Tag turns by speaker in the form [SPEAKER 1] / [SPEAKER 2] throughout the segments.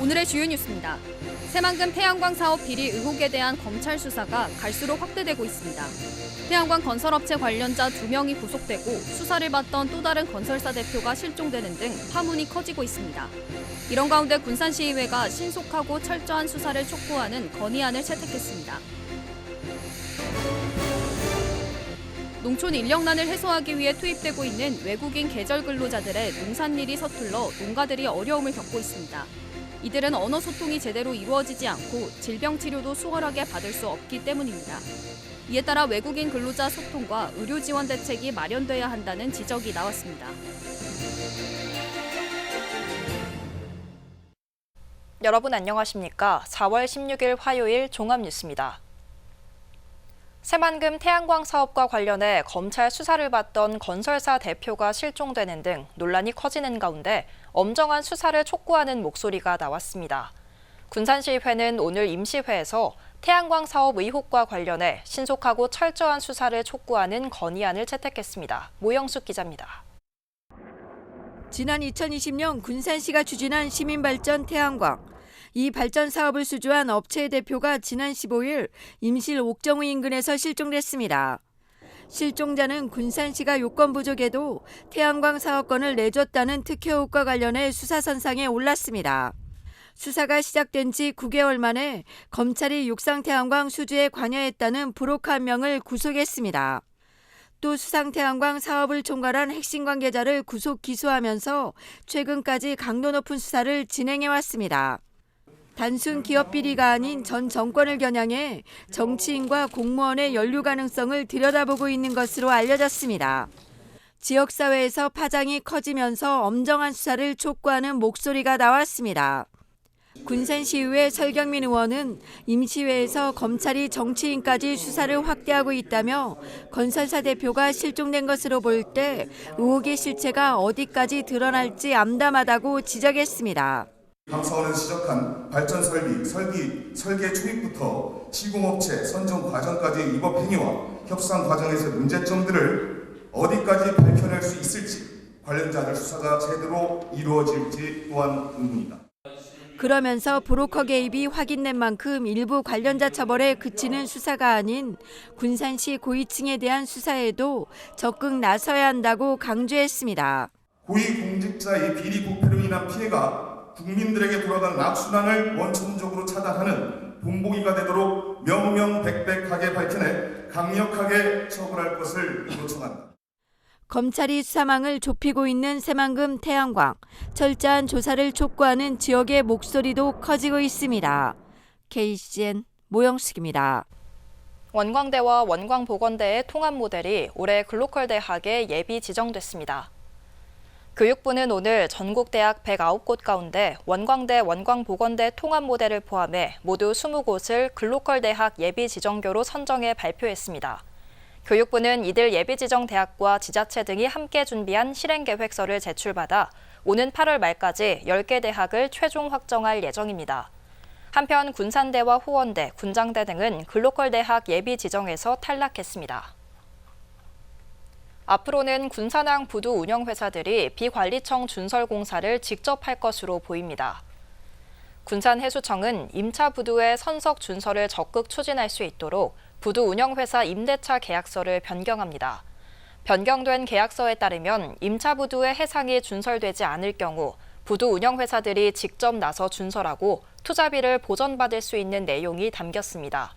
[SPEAKER 1] 오늘의 주요 뉴스입니다. 새만금 태양광 사업 비리 의혹에 대한 검찰 수사가 갈수록 확대되고 있습니다. 태양광 건설업체 관련자 2명이 구속되고 수사를 받던 또 다른 건설사 대표가 실종되는 등 파문이 커지고 있습니다. 이런 가운데 군산시의회가 신속하고 철저한 수사를 촉구하는 건의안을 채택했습니다. 농촌 인력난을 해소하기 위해 투입되고 있는 외국인 계절 근로자들의 농산일이 서툴러 농가들이 어려움을 겪고 있습니다. 이들은 언어 소통이 제대로 이루어지지 않고 질병 치료도 수월하게 받을 수 없기 때문입니다. 이에 따라 외국인 근로자 소통과 의료 지원 대책이 마련돼야 한다는 지적이 나왔습니다.
[SPEAKER 2] 여러분 안녕하십니까? 4월 16일 화요일 종합뉴스입니다. 새만금 태양광 사업과 관련해 검찰 수사를 받던 건설사 대표가 실종되는 등 논란이 커지는 가운데 엄정한 수사를 촉구하는 목소리가 나왔습니다. 군산시의회는 오늘 임시회에서 태양광 사업 의혹과 관련해 신속하고 철저한 수사를 촉구하는 건의안을 채택했습니다. 모영숙 기자입니다.
[SPEAKER 3] 지난 2020년 군산시가 추진한 시민발전 태양광. 이 발전 사업을 수주한 업체의 대표가 지난 15일 임실 옥정우 인근에서 실종됐습니다. 실종자는 군산시가 요건 부족에도 태양광 사업권을 내줬다는 특혜 의혹과 관련해 수사선상에 올랐습니다. 수사가 시작된 지 9개월 만에 검찰이 육상태양광 수주에 관여했다는 브로커 1명을 구속했습니다. 또 수상태양광 사업을 총괄한 핵심 관계자를 구속 기소하면서 최근까지 강도 높은 수사를 진행해왔습니다. 단순 기업 비리가 아닌 전 정권을 겨냥해 정치인과 공무원의 연루 가능성을 들여다보고 있는 것으로 알려졌습니다. 지역사회에서 파장이 커지면서 엄정한 수사를 촉구하는 목소리가 나왔습니다. 군산시의회 설경민 의원은 임시회에서 검찰이 정치인까지 수사를 확대하고 있다며 건설사 대표가 실종된 것으로 볼 때 의혹의 실체가 어디까지 드러날지 암담하다고 지적했습니다.
[SPEAKER 4] 각 사원에서 지적한 발전 설계 초입부터 시공업체 선정 과정까지의 위법 행위와 협상 과정에서의 문제점들을 어디까지 밝혀낼 수 있을지 관련자들 수사가 제대로 이루어질지 또한 의문이다.
[SPEAKER 3] 그러면서 브로커 개입이 확인된 만큼 일부 관련자 처벌에 그치는 수사가 아닌 군산시 고위층에 대한 수사에도 적극 나서야 한다고 강조했습니다.
[SPEAKER 4] 고위공직자의 비리 부패로 인한 피해가 국민들에게 돌아가는 악순환을 원천적으로 차단하는 본보기가 되도록 명명백백하게 밝혀내 강력하게 처벌할 것을 요청한다.
[SPEAKER 3] 검찰이 수사망을 좁히고 있는 새만금 태양광, 철저한 조사를 촉구하는 지역의 목소리도 커지고 있습니다. KCN 모영숙입니다.
[SPEAKER 2] 원광대와 원광보건대의 통합 모델이 올해 글로컬 대학에 예비 지정됐습니다. 교육부는 오늘 전국 대학 109곳 가운데 원광대, 원광보건대 통합 모델을 포함해 모두 20곳을 글로컬 대학 예비 지정교로 선정해 발표했습니다. 교육부는 이들 예비 지정 대학과 지자체 등이 함께 준비한 실행 계획서를 제출받아 오는 8월 말까지 10개 대학을 최종 확정할 예정입니다. 한편 군산대와 호원대, 군장대 등은 글로컬 대학 예비 지정에서 탈락했습니다. 앞으로는 군산항 부두 운영회사들이 비관리청 준설 공사를 직접 할 것으로 보입니다. 군산해수청은 임차 부두의 선석 준설을 적극 추진할 수 있도록 부두 운영회사 임대차 계약서를 변경합니다. 변경된 계약서에 따르면 임차 부두의 해상이 준설되지 않을 경우 부두 운영회사들이 직접 나서 준설하고 투자비를 보전받을 수 있는 내용이 담겼습니다.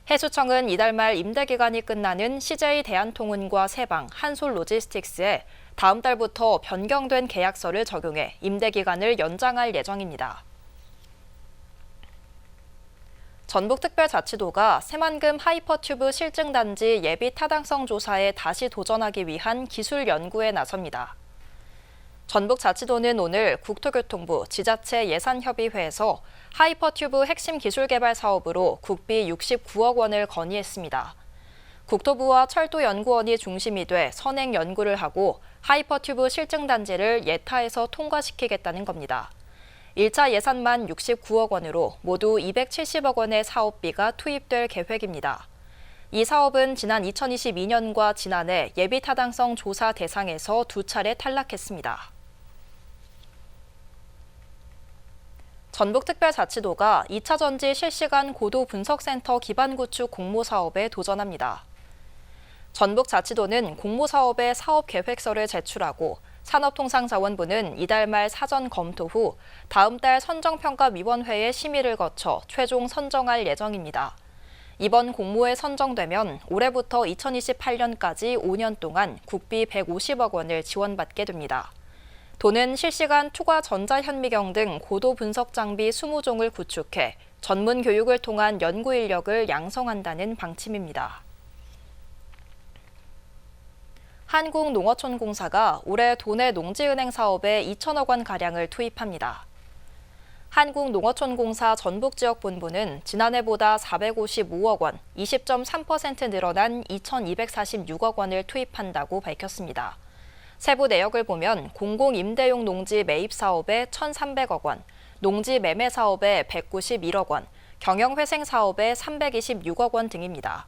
[SPEAKER 2] 해수청은 이달 말 임대기간이 끝나는 CJ 대한통운과 세방, 한솔로지스틱스에 다음 달부터 변경된 계약서를 적용해 임대기간을 연장할 예정입니다. 전북특별자치도가 새만금 하이퍼튜브 실증단지 예비 타당성 조사에 다시 도전하기 위한 기술 연구에 나섭니다. 전북자치도는 오늘 국토교통부 지자체 예산협의회에서 하이퍼튜브 핵심 기술 개발 사업으로 국비 69억 원을 건의했습니다. 국토부와 철도연구원이 중심이 돼 선행 연구를 하고 하이퍼튜브 실증단지를 예타에서 통과시키겠다는 겁니다. 1차 예산만 69억 원으로 모두 270억 원의 사업비가 투입될 계획입니다. 이 사업은 지난 2022년과 지난해 예비 타당성 조사 대상에서 2차례 탈락했습니다. 전북특별자치도가 2차 전지 실시간 고도 분석센터 기반 구축 공모 사업에 도전합니다. 전북자치도는 공모 사업의 사업 계획서를 제출하고 산업통상자원부는 이달 말 사전 검토 후 다음 달 선정평가위원회의 심의를 거쳐 최종 선정할 예정입니다. 이번 공모에 선정되면 올해부터 2028년까지 5년 동안 국비 150억 원을 지원받게 됩니다. 도는 실시간 투과 전자현미경 등 고도 분석 장비 20종을 구축해 전문 교육을 통한 연구 인력을 양성한다는 방침입니다. 한국농어촌공사가 올해 도내 농지은행 사업에 2천억 원가량을 투입합니다. 한국농어촌공사 전북지역본부는 지난해보다 455억 원, 20.3% 늘어난 2,246억 원을 투입한다고 밝혔습니다. 세부 내역을 보면 공공임대용 농지 매입 사업에 1,300억 원, 농지 매매 사업에 191억 원, 경영회생 사업에 326억 원 등입니다.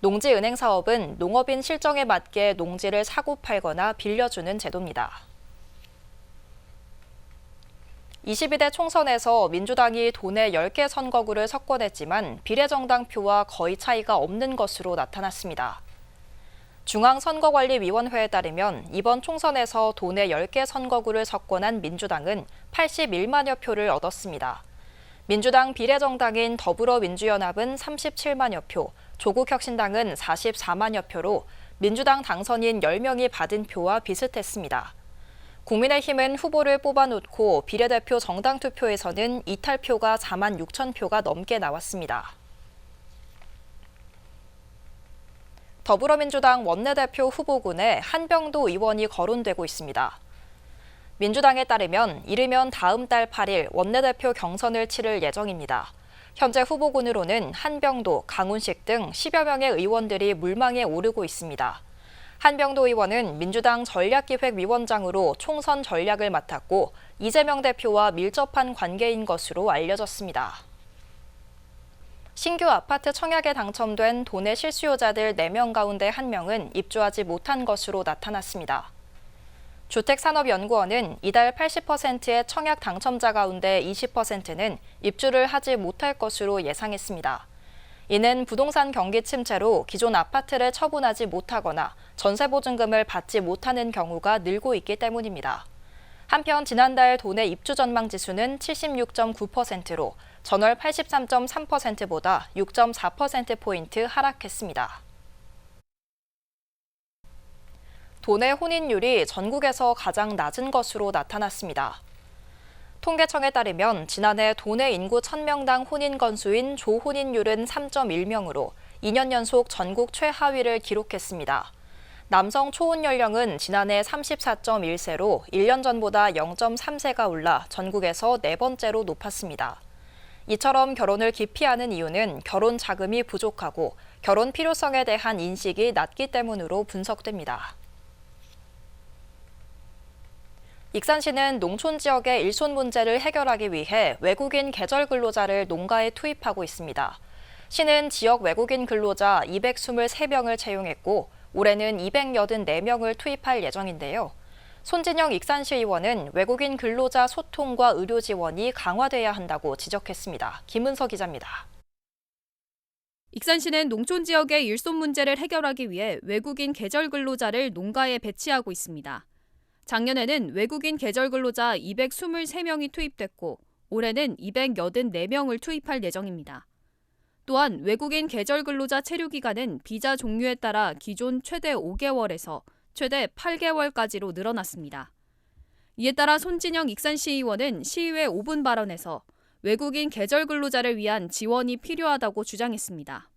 [SPEAKER 2] 농지은행 사업은 농업인 실정에 맞게 농지를 사고 팔거나 빌려주는 제도입니다. 22대 총선에서 민주당이 도내 10개 선거구를 석권했지만 비례정당표와 거의 차이가 없는 것으로 나타났습니다. 중앙선거관리위원회에 따르면 이번 총선에서 도내 10개 선거구를 석권한 민주당은 81만여 표를 얻었습니다. 민주당 비례정당인 더불어민주연합은 37만여 표, 조국혁신당은 44만여 표로 민주당 당선인 10명이 받은 표와 비슷했습니다. 국민의힘은 후보를 뽑아놓고 비례대표 정당 투표에서는 이탈표가 4만 6천 표가 넘게 나왔습니다. 더불어민주당 원내대표 후보군에 한병도 의원이 거론되고 있습니다. 민주당에 따르면 이르면 다음 달 8일 원내대표 경선을 치를 예정입니다. 현재 후보군으로는 한병도, 강훈식 등 10여 명의 의원들이 물망에 오르고 있습니다. 한병도 의원은 민주당 전략기획위원장으로 총선 전략을 맡았고 이재명 대표와 밀접한 관계인 것으로 알려졌습니다. 신규 아파트 청약에 당첨된 도내 실수요자들 4명 가운데 1명은 입주하지 못한 것으로 나타났습니다. 주택산업연구원은 이달 80%의 청약 당첨자 가운데 20%는 입주를 하지 못할 것으로 예상했습니다. 이는 부동산 경기 침체로 기존 아파트를 처분하지 못하거나 전세보증금을 받지 못하는 경우가 늘고 있기 때문입니다. 한편 지난달 도내 입주 전망 지수는 76.9%로 전월 83.3%보다 6.4%포인트 하락했습니다. 도내 혼인율이 전국에서 가장 낮은 것으로 나타났습니다. 통계청에 따르면 지난해 도내 인구 1000명당 혼인 건수인 조혼인율은 3.1명으로 2년 연속 전국 최하위를 기록했습니다. 남성 초혼 연령은 지난해 34.1세로 1년 전보다 0.3세가 올라 전국에서 4번째로 높았습니다. 이처럼 결혼을 기피하는 이유는 결혼 자금이 부족하고 결혼 필요성에 대한 인식이 낮기 때문으로 분석됩니다. 익산시는 농촌 지역의 일손 문제를 해결하기 위해 외국인 계절 근로자를 농가에 투입하고 있습니다. 시는 지역 외국인 근로자 223명을 채용했고 올해는 284명을 투입할 예정인데요. 손진영 익산시 의원은 외국인 근로자 소통과 의료 지원이 강화돼야 한다고 지적했습니다. 김은서 기자입니다.
[SPEAKER 1] 익산시는 농촌 지역의 일손 문제를 해결하기 위해 외국인 계절 근로자를 농가에 배치하고 있습니다. 작년에는 외국인 계절 근로자 223명이 투입됐고 올해는 284명을 투입할 예정입니다. 또한 외국인 계절 근로자 체류 기간은 비자 종류에 따라 기존 최대 5개월에서 최대 8개월까지로 늘어났습니다. 이에 따라 손진영 익산시 의원은 시의회 5분 발언에서 외국인 계절 근로자를 위한 지원이 필요하다고 주장했습니다.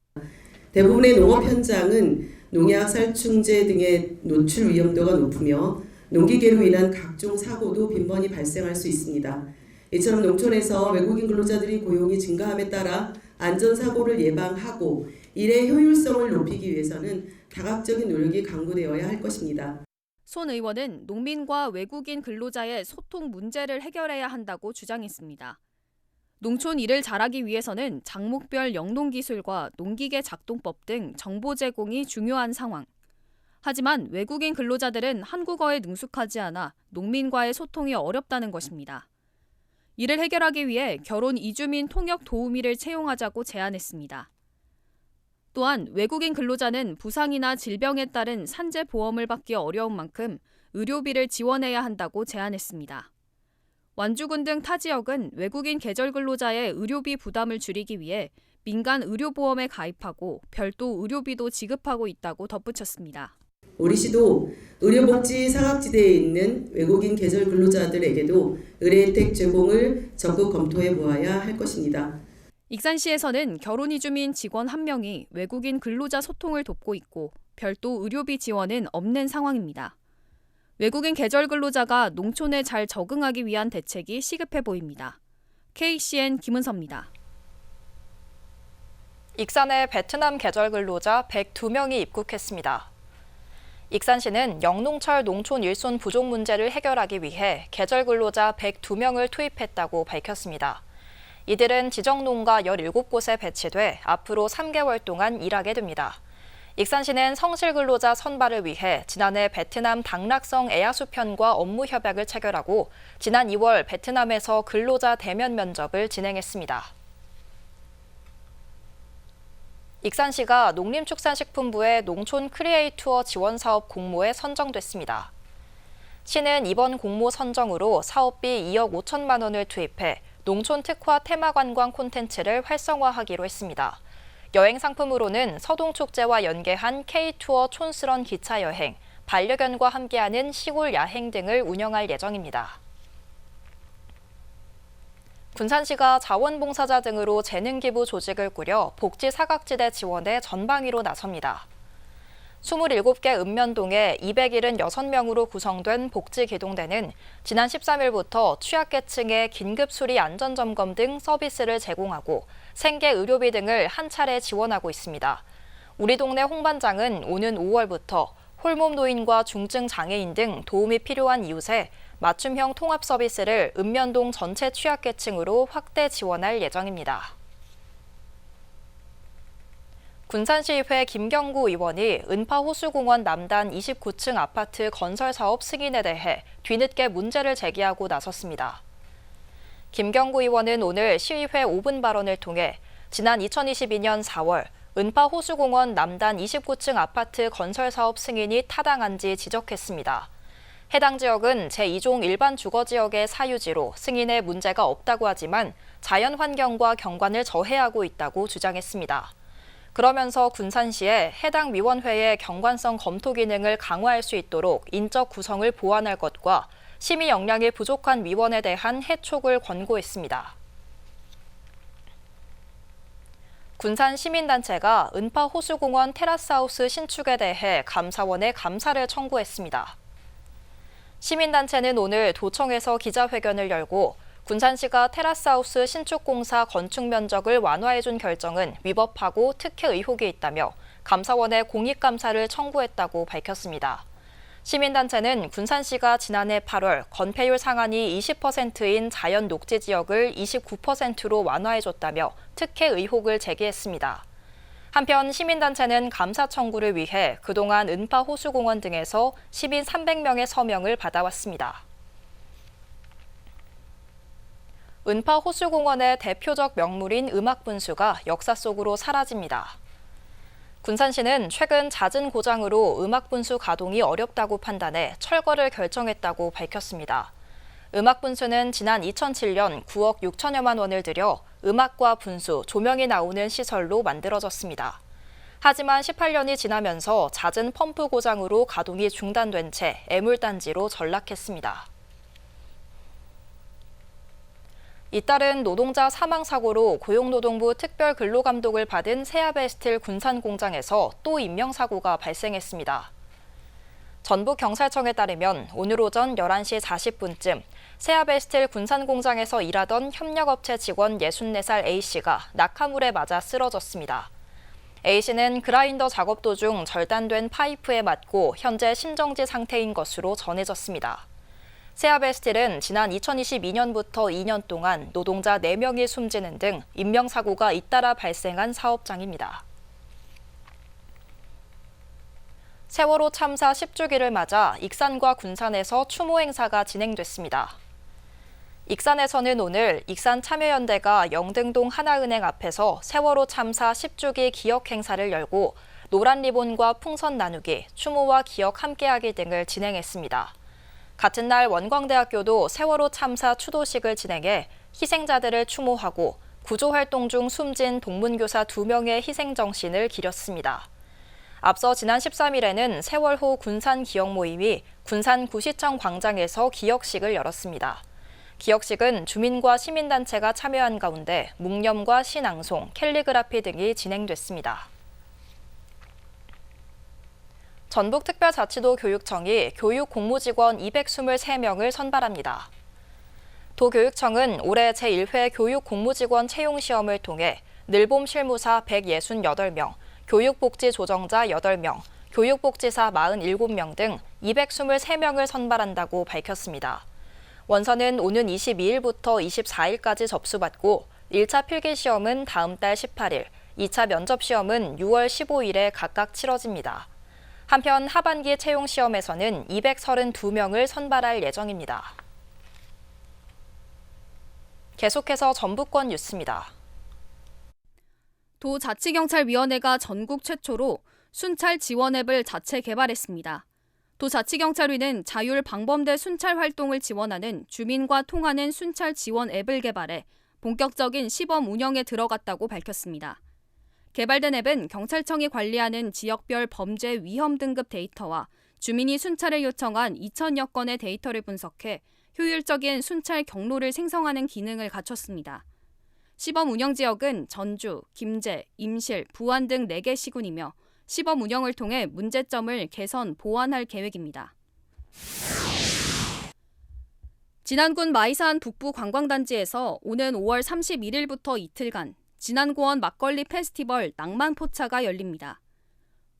[SPEAKER 5] 대부분의 농업 현장은 농약, 살충제 등의 노출 위험도가 높으며 농기계로 인한 각종 사고도 빈번히 발생할 수 있습니다. 이처럼 농촌에서 외국인 근로자들이 고용이 증가함에 따라 안전사고를 예방하고 일의 효율성을 높이기 위해서는 다각적인 노력이 강구되어야 할 것입니다.
[SPEAKER 1] 손 의원은 농민과 외국인 근로자의 소통 문제를 해결해야 한다고 주장했습니다. 농촌 일을 잘하기 위해서는 작목별 영농기술과 농기계 작동법 등 정보 제공이 중요한 상황. 하지만 외국인 근로자들은 한국어에 능숙하지 않아 농민과의 소통이 어렵다는 것입니다. 이를 해결하기 위해 결혼 이주민 통역 도우미를 채용하자고 제안했습니다. 또한 외국인 근로자는 부상이나 질병에 따른 산재 보험을 받기 어려운 만큼 의료비를 지원해야 한다고 제안했습니다. 완주군 등 타 지역은 외국인 계절 근로자의 의료비 부담을 줄이기 위해 민간 의료보험에 가입하고 별도 의료비도 지급하고 있다고 덧붙였습니다.
[SPEAKER 5] 우리 시도 의료복지 사각지대에 있는 외국인 계절 근로자들에게도 의료 혜택 제공을 적극 검토해 보아야 할 것입니다.
[SPEAKER 1] 익산시에서는 결혼 이주민 직원 1명이 외국인 근로자 소통을 돕고 있고 별도 의료비 지원은 없는 상황입니다. 외국인 계절 근로자가 농촌에 잘 적응하기 위한 대책이 시급해 보입니다. KCN 김은서입니다.
[SPEAKER 2] 익산에 베트남 계절 근로자 102명이 입국했습니다. 익산시는 영농철 농촌 일손 부족 문제를 해결하기 위해 계절 근로자 102명을 투입했다고 밝혔습니다. 이들은 지정 농가 17곳에 배치돼 앞으로 3개월 동안 일하게 됩니다. 익산시는 성실 근로자 선발을 위해 지난해 베트남 당락성 에아수편과 업무 협약을 체결하고 지난 2월 베트남에서 근로자 대면 면접을 진행했습니다. 익산시가 농림축산식품부의 농촌 크리에이 투어 지원 사업 공모에 선정됐습니다. 시는 이번 공모 선정으로 사업비 2억 5천만 원을 투입해 농촌 특화 테마 관광 콘텐츠를 활성화하기로 했습니다. 여행 상품으로는 서동축제와 연계한 K-투어 촌스런 기차 여행, 반려견과 함께하는 시골 야행 등을 운영할 예정입니다. 군산시가 자원봉사자 등으로 재능기부 조직을 꾸려 복지 사각지대 지원에 전방위로 나섭니다. 27개 읍면동에 276명으로 구성된 복지기동대는 지난 13일부터 취약계층의 긴급수리 안전점검 등 서비스를 제공하고 생계 의료비 등을 한 차례 지원하고 있습니다. 우리 동네 홍반장은 오는 5월부터 홀몸 노인과 중증 장애인 등 도움이 필요한 이웃에 맞춤형 통합 서비스를 읍면동 전체 취약계층으로 확대 지원할 예정입니다. 군산시의회 김경구 의원이 은파호수공원 남단 29층 아파트 건설 사업 승인에 대해 뒤늦게 문제를 제기하고 나섰습니다. 김경구 의원은 오늘 시의회 5분 발언을 통해 지난 2022년 4월 은파호수공원 남단 29층 아파트 건설 사업 승인이 타당한지 지적했습니다. 해당 지역은 제2종 일반 주거지역의 사유지로 승인에 문제가 없다고 하지만 자연환경과 경관을 저해하고 있다고 주장했습니다. 그러면서 군산시에 해당 위원회의 경관성 검토 기능을 강화할 수 있도록 인적 구성을 보완할 것과 심의 역량이 부족한 위원에 대한 해촉을 권고했습니다. 군산 시민단체가 은파호수공원 테라스하우스 신축에 대해 감사원에 감사를 청구했습니다. 시민단체는 오늘 도청에서 기자회견을 열고 군산시가 테라스하우스 신축공사 건축 면적을 완화해준 결정은 위법하고 특혜 의혹이 있다며 감사원에 공익감사를 청구했다고 밝혔습니다. 시민단체는 군산시가 지난해 8월 건폐율 상한이 20%인 자연 녹지 지역을 29%로 완화해줬다며 특혜 의혹을 제기했습니다. 한편 시민단체는 감사 청구를 위해 그동안 은파호수공원 등에서 시민 300명의 서명을 받아왔습니다. 은파호수공원의 대표적 명물인 음악분수가 역사 속으로 사라집니다. 군산시는 최근 잦은 고장으로 음악분수 가동이 어렵다고 판단해 철거를 결정했다고 밝혔습니다. 음악분수는 지난 2007년 9억 6천여만 원을 들여 음악과 분수, 조명이 나오는 시설로 만들어졌습니다. 하지만 18년이 지나면서 잦은 펌프 고장으로 가동이 중단된 채 애물단지로 전락했습니다. 잇따른 노동자 사망 사고로 고용노동부 특별근로감독을 받은 세아베스틸 군산공장에서 또 인명사고가 발생했습니다. 전북경찰청에 따르면 오늘 오전 11시 40분쯤 세아베스틸 군산공장에서 일하던 협력업체 직원 64살 A씨가 낙하물에 맞아 쓰러졌습니다. A씨는 그라인더 작업 도중 절단된 파이프에 맞고 현재 심정지 상태인 것으로 전해졌습니다. 세아베스틸은 지난 2022년부터 2년 동안 노동자 4명이 숨지는 등 인명사고가 잇따라 발생한 사업장입니다. 세월호 참사 10주기를 맞아 익산과 군산에서 추모 행사가 진행됐습니다. 익산에서는 오늘 익산참여연대가 영등동 하나은행 앞에서 세월호 참사 10주기 기억 행사를 열고 노란 리본과 풍선 나누기, 추모와 기억 함께하기 등을 진행했습니다. 같은 날 원광대학교도 세월호 참사 추도식을 진행해 희생자들을 추모하고 구조활동 중 숨진 동문교사 2명의 희생 정신을 기렸습니다. 앞서 지난 13일에는 세월호 군산 기억 모임이 군산 구시청 광장에서 기억식을 열었습니다. 기억식은 주민과 시민단체가 참여한 가운데 묵념과 시낭송, 캘리그라피 등이 진행됐습니다. 전북특별자치도 교육청이 교육 공무직원 223명을 선발합니다. 도교육청은 올해 제1회 교육 공무직원 채용 시험을 통해 늘봄 실무사 168명, 교육복지 조정자 8명, 교육복지사 47명 등 223명을 선발한다고 밝혔습니다. 원서는 오는 22일부터 24일까지 접수받고 1차 필기시험은 다음 달 18일, 2차 면접시험은 6월 15일에 각각 치러집니다. 한편 하반기 채용시험에서는 232명을 선발할 예정입니다. 계속해서 전북권 뉴스입니다.
[SPEAKER 1] 도자치경찰위원회가 전국 최초로 순찰 지원 앱을 자체 개발했습니다. 도자치경찰위는 자율 방범대 순찰 활동을 지원하는 주민과 통하는 순찰 지원 앱을 개발해 본격적인 시범 운영에 들어갔다고 밝혔습니다. 개발된 앱은 경찰청이 관리하는 지역별 범죄 위험 등급 데이터와 주민이 순찰을 요청한 2,000여 건의 데이터를 분석해 효율적인 순찰 경로를 생성하는 기능을 갖췄습니다. 시범 운영 지역은 전주, 김제, 임실, 부안 등 4개 시군이며 시범 운영을 통해 문제점을 개선, 보완할 계획입니다. 진안군 마이산 북부 관광단지에서 오는 5월 31일부터 이틀간 진안고원 막걸리 페스티벌 낭만포차가 열립니다.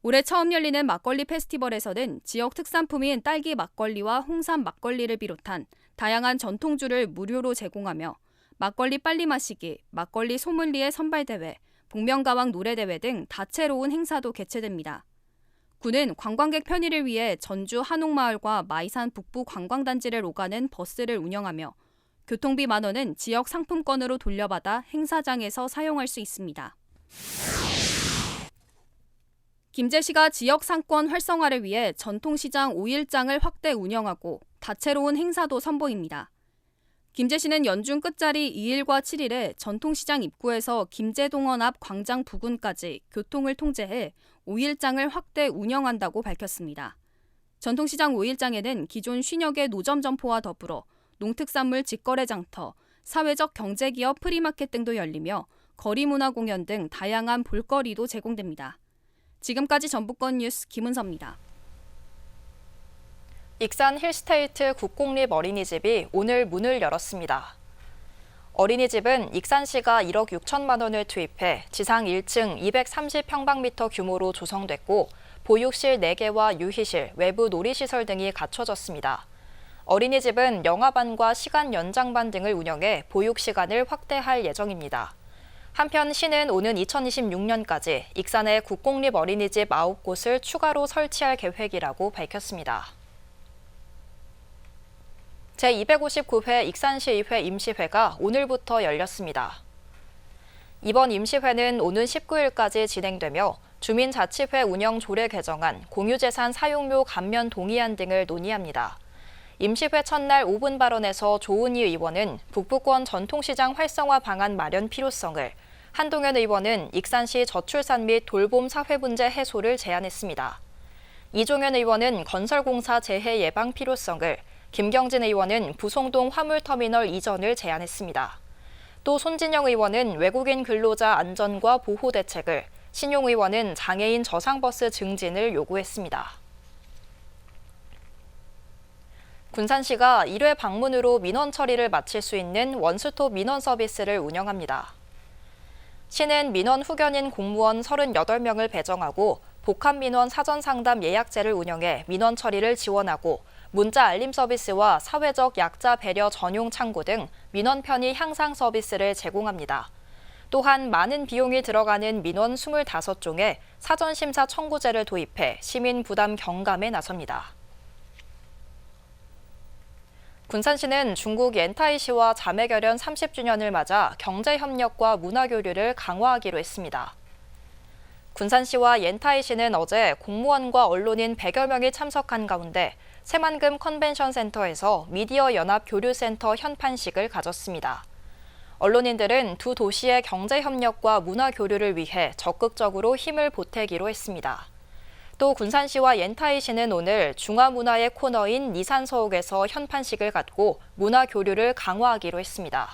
[SPEAKER 1] 올해 처음 열리는 막걸리 페스티벌에서는 지역 특산품인 딸기 막걸리와 홍삼 막걸리를 비롯한 다양한 전통주를 무료로 제공하며 막걸리 빨리 마시기, 막걸리 소믈리에 선발대회, 복면가왕 노래대회 등 다채로운 행사도 개최됩니다. 군은 관광객 편의를 위해 전주 한옥마을과 마이산 북부 관광단지를 오가는 버스를 운영하며 교통비 10,000원은 지역 상품권으로 돌려받아 행사장에서 사용할 수 있습니다. 김제시가 지역 상권 활성화를 위해 전통시장 5일장을 확대 운영하고 다채로운 행사도 선보입니다. 김제시는 연중 끝자리 2일과 7일에 전통시장 입구에서 김제동원 앞 광장 부근까지 교통을 통제해 5일장을 확대 운영한다고 밝혔습니다. 전통시장 5일장에는 기존 50여 노점 점포와 더불어 농특산물 직거래 장터, 사회적 경제기업 프리마켓 등도 열리며 거리문화 공연 등 다양한 볼거리도 제공됩니다. 지금까지 전북권 뉴스 김은서입니다.
[SPEAKER 2] 익산 힐스테이트 국공립 어린이집이 오늘 문을 열었습니다. 어린이집은 익산시가 1억 6천만 원을 투입해 지상 1층 230평방미터 규모로 조성됐고 보육실 4개와 유희실, 외부 놀이시설 등이 갖춰졌습니다. 어린이집은 영화반과 시간 연장반 등을 운영해 보육 시간을 확대할 예정입니다. 한편 시는 오는 2026년까지 익산에 국공립 어린이집 9곳을 추가로 설치할 계획이라고 밝혔습니다. 제259회 익산시의회 임시회가 오늘부터 열렸습니다. 이번 임시회는 오는 19일까지 진행되며 주민자치회 운영 조례 개정안, 공유재산 사용료 감면 동의안 등을 논의합니다. 임시회 첫날 5분 발언에서 조은희 의원은 북부권 전통시장 활성화 방안 마련 필요성을, 한동현 의원은 익산시 저출산 및 돌봄 사회문제 해소를 제안했습니다. 이종현 의원은 건설공사 재해 예방 필요성을, 김경진 의원은 부송동 화물터미널 이전을 제안했습니다. 또 손진영 의원은 외국인 근로자 안전과 보호 대책을, 신용 의원은 장애인 저상버스 증진을 요구했습니다. 군산시가 1회 방문으로 민원 처리를 마칠 수 있는 원스톱 민원 서비스를 운영합니다. 시는 민원 후견인 공무원 38명을 배정하고 복합민원 사전상담 예약제를 운영해 민원 처리를 지원하고 문자 알림 서비스와 사회적 약자 배려 전용 창구 등 민원 편의 향상 서비스를 제공합니다. 또한 많은 비용이 들어가는 민원 25종에 사전심사 청구제를 도입해 시민 부담 경감에 나섭니다. 군산시는 중국 옌타이시와 자매결연 30주년을 맞아 경제협력과 문화교류를 강화하기로 했습니다. 군산시와 옌타이시는 어제 공무원과 언론인 100여 명이 참석한 가운데 새만금 컨벤션센터에서 미디어 연합 교류센터 현판식을 가졌습니다. 언론인들은 두 도시의 경제협력과 문화교류를 위해 적극적으로 힘을 보태기로 했습니다. 또 군산시와 옌타이시는 오늘 중화문화의 코너인 니산서옥에서 현판식을 갖고 문화교류를 강화하기로 했습니다.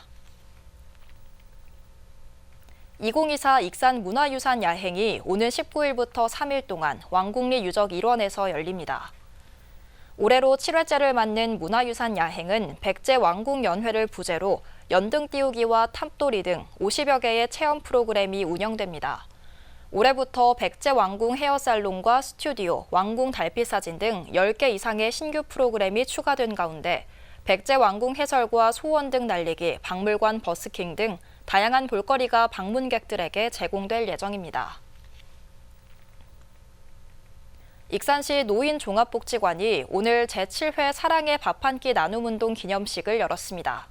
[SPEAKER 2] 2024 익산 문화유산 야행이 오는 19일부터 3일 동안 왕궁리 유적 1원에서 열립니다. 올해로 7회째를 맞는 문화유산 야행은 백제 왕궁연회를 부제로 연등 띄우기와 탑돌이 등 50여 개의 체험 프로그램이 운영됩니다. 올해부터 백제 왕궁 헤어살롱과 스튜디오, 왕궁 달빛사진 등 10개 이상의 신규 프로그램이 추가된 가운데 백제 왕궁 해설과 소원 등 날리기, 박물관 버스킹 등 다양한 볼거리가 방문객들에게 제공될 예정입니다. 익산시 노인종합복지관이 오늘 제7회 사랑의 밥 한 끼 나눔운동 기념식을 열었습니다.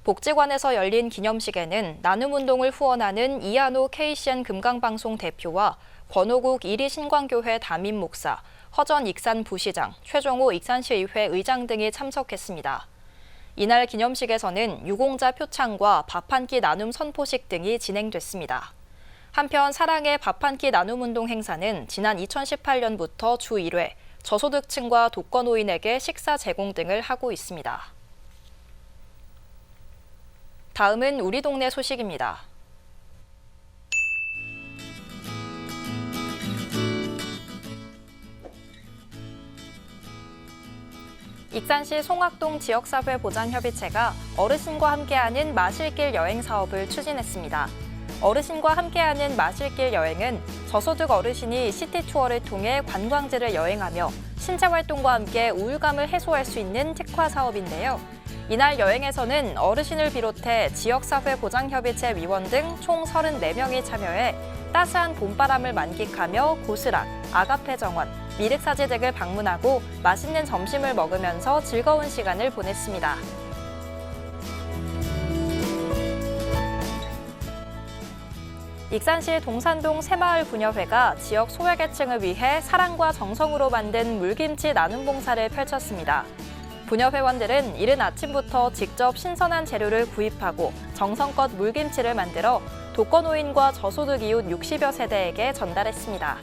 [SPEAKER 2] 복지관에서 열린 기념식에는 나눔운동을 후원하는 이한호 KCN 금강방송 대표와 권오국 1위 신광교회 담임 목사, 허전 익산 부시장, 최종호 익산시의회 의장 등이 참석했습니다. 이날 기념식에서는 유공자 표창과 밥 한 끼 나눔 선포식 등이 진행됐습니다. 한편 사랑의 밥 한 끼 나눔운동 행사는 지난 2018년부터 주 1회 저소득층과 독거노인에게 식사 제공 등을 하고 있습니다. 다음은 우리 동네 소식입니다. 익산시 송악동 지역사회보장협의체가 어르신과 함께하는 마실길 여행 사업을 추진했습니다. 어르신과 함께하는 마실길 여행은 저소득 어르신이 시티투어를 통해 관광지를 여행하며 신체활동과 함께 우울감을 해소할 수 있는 특화 사업인데요. 이날 여행에서는 어르신을 비롯해 지역사회보장협의체 위원 등 총 34명이 참여해 따스한 봄바람을 만끽하며 고스락, 아가페 정원, 미륵사지 댁을 방문하고 맛있는 점심을 먹으면서 즐거운 시간을 보냈습니다. 익산시 동산동 새마을 부녀회가 지역 소외계층을 위해 사랑과 정성으로 만든 물김치 나눔 봉사를 펼쳤습니다. 부녀회원들은 이른 아침부터 직접 신선한 재료를 구입하고 정성껏 물김치를 만들어 독거노인과 저소득 이웃 60여 세대에게 전달했습니다.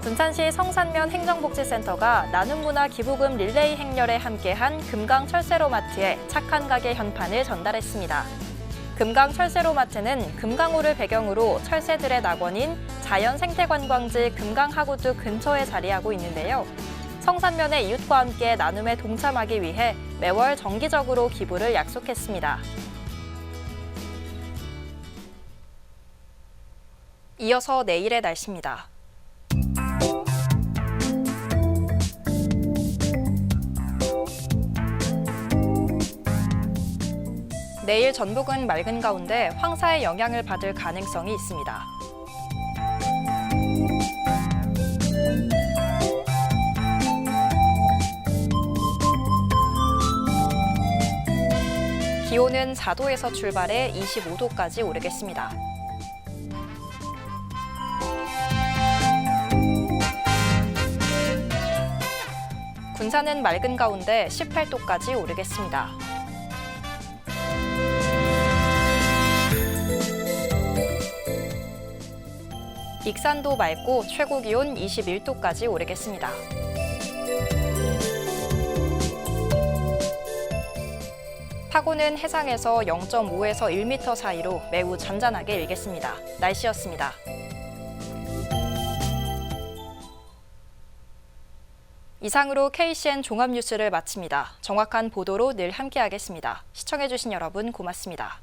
[SPEAKER 2] 군산시 성산면 행정복지센터가 나눔문화 기부금 릴레이 행렬에 함께한 금강 철새로마트에 착한 가게 현판을 전달했습니다. 금강 철새로마트는 금강호를 배경으로 철새들의 낙원인 자연생태관광지 금강하구두 근처에 자리하고 있는데요. 성산면의 이웃과 함께 나눔에 동참하기 위해 매월 정기적으로 기부를 약속했습니다. 이어서 내일의 날씨입니다. 내일 전북은 맑은 가운데 황사의 영향을 받을 가능성이 있습니다. 기온은 4도에서 출발해 25도까지 오르겠습니다. 군산은 맑은 가운데 18도까지 오르겠습니다. 익산도 맑고 최고 기온 21도까지 오르겠습니다. 파고는 해상에서 0.5에서 1m 사이로 매우 잔잔하게 일겠습니다. 날씨였습니다. 이상으로 KCN 종합뉴스를 마칩니다. 정확한 보도로 늘 함께하겠습니다. 시청해주신 여러분 고맙습니다.